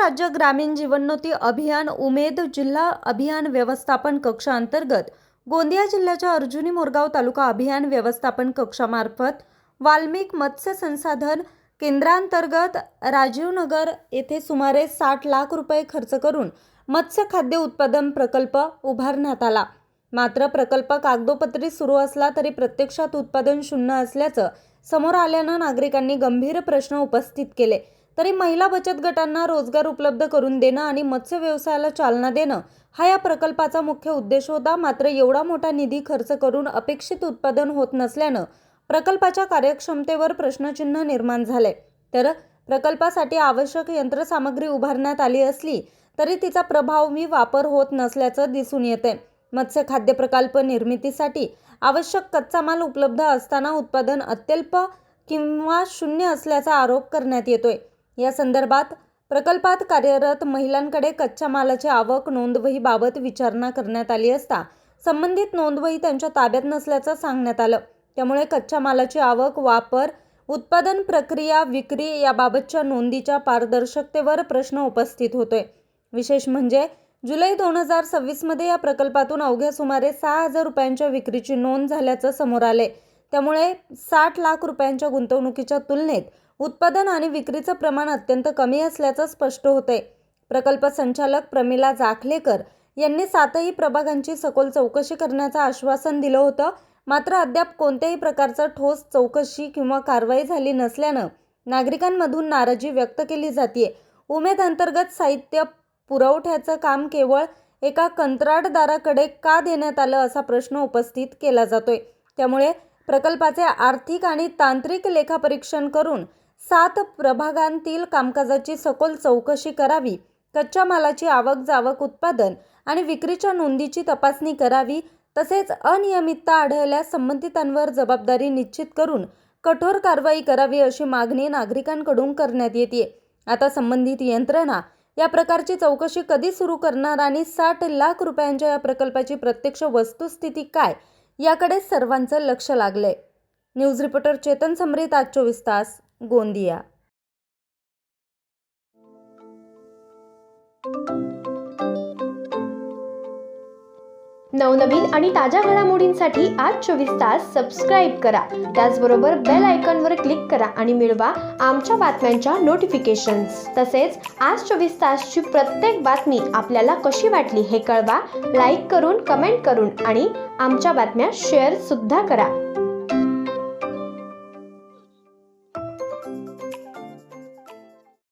राज्य ग्रामीण जीवनोन्नती अभियान उमेद जिल्हा अभियान व्यवस्थापन कक्षाअंतर्गत गोंदिया जिल्ह्याच्या अर्जुनी मोरगाव तालुका अभियान व्यवस्थापन कक्षामार्फत वाल्मिक मत्स्य संसाधन केंद्रांतर्गत राजीवनगर येथे सुमारे 60 लाख रुपये खर्च करून मत्स्य खाद्य उत्पादन प्रकल्प उभारण्यात आला। मात्र प्रकल्प कागदोपत्री सुरू असला तरी प्रत्यक्षात उत्पादन शून्य असल्याचं समोर आल्यानं नागरिकांनी गंभीर प्रश्न उपस्थित केले। तरी महिला बचत गटांना रोजगार उपलब्ध करून देणं आणि मत्स्य व्यवसायाला चालना देणं हा या प्रकल्पाचा मुख्य उद्देश होता। मात्र एवढा मोठा निधी खर्च करून अपेक्षित उत्पादन होत नसल्यानं प्रकल्पाच्या कार्यक्षमतेवर प्रश्नचिन्ह निर्माण झाले। तर प्रकल्पासाठी आवश्यक यंत्रसामग्री उभारण्यात आली असली तरी तिचा प्रभावी वापर होत नसल्याचं दिसून येते। मत्स्य खाद्य प्रकल्प निर्मितीसाठी आवश्यक कच्चा माल उपलब्ध असताना उत्पादन अत्यल्प किंवा शून्य असल्याचा आरोप करण्यात येतोय। या संदर्भात प्रकल्पात कार्यरत महिलांकडे कच्च्या मालाची आवक नोंदवहीबाबत विचारणा करण्यात आली असता संबंधित नोंदवही त्यांच्या ताब्यात नसल्याचं सांगण्यात आलं। त्यामुळे कच्च्या मालाची आवक, वापर, उत्पादन प्रक्रिया, विक्री याबाबतच्या नोंदीच्या पारदर्शकतेवर प्रश्न उपस्थित होतोय। विशेष म्हणजे जुलै 2026 मध्ये या प्रकल्पातून अवघ्या सुमारे 6,000 रुपयांच्या विक्रीची नोंद झाल्याचं समोर आले। त्यामुळे 60 लाख रुपयांच्या गुंतवणुकीच्या तुलनेत उत्पादन आणि विक्रीचं प्रमाण अत्यंत कमी असल्याचं स्पष्ट होतंय। प्रकल्प संचालक प्रमिला जाखलेकर यांनी 7ही प्रभागांची सखोल चौकशी करण्याचं आश्वासन दिलं होतं। मात्र अद्याप कोणत्याही प्रकारचं ठोस चौकशी किंवा कारवाई झाली नसल्यानं नागरिकांमधून नाराजी व्यक्त केली जाते। उमेद अंतर्गत साहित्य पुरवठ्याचं काम केवळ एका कंत्राटदाराकडे का देण्यात आलं असा प्रश्न उपस्थित केला जातोय। त्यामुळे प्रकल्पाचे आर्थिक आणि तांत्रिक लेखापरीक्षण करून 7 प्रभागांतील कामकाजाची सखोल चौकशी करावी, कच्च्या मालाची आवक जावक, उत्पादन आणि विक्रीच्या नोंदीची तपासणी करावी, तसेच अनियमितता आढळल्यास संबंधितांवर जबाबदारी निश्चित करून कठोर कारवाई करावी अशी मागणी नागरिकांकडून करण्यात येते। आता संबंधित यंत्रणा या प्रकारची चौकशी कधी सुरू करणार आणि 60 लाख रुपयांच्या या प्रकल्पाची प्रत्यक्ष वस्तुस्थिती काय याकडे सर्वांचं लक्ष लागलंय। न्यूज रिपोर्टर चेतन समरीत, आज 24 तास, गोंदिया। नवनवीन आणि ताज्या घडामोडींसाठी आज 24 तास सबस्क्राईब करा। त्याचबरोबर बेल आयकॉनवर क्लिक करा आणि मिळवा आमच्या बातम्यांच्या नोटिफिकेशन्स। तसेच आज 24 तासची प्रत्येक बातमी आपल्याला कशी वाटली हे कळवा, लाईक करून, कमेंट करून आणि आमच्या बातम्या शेअर सुद्धा करा।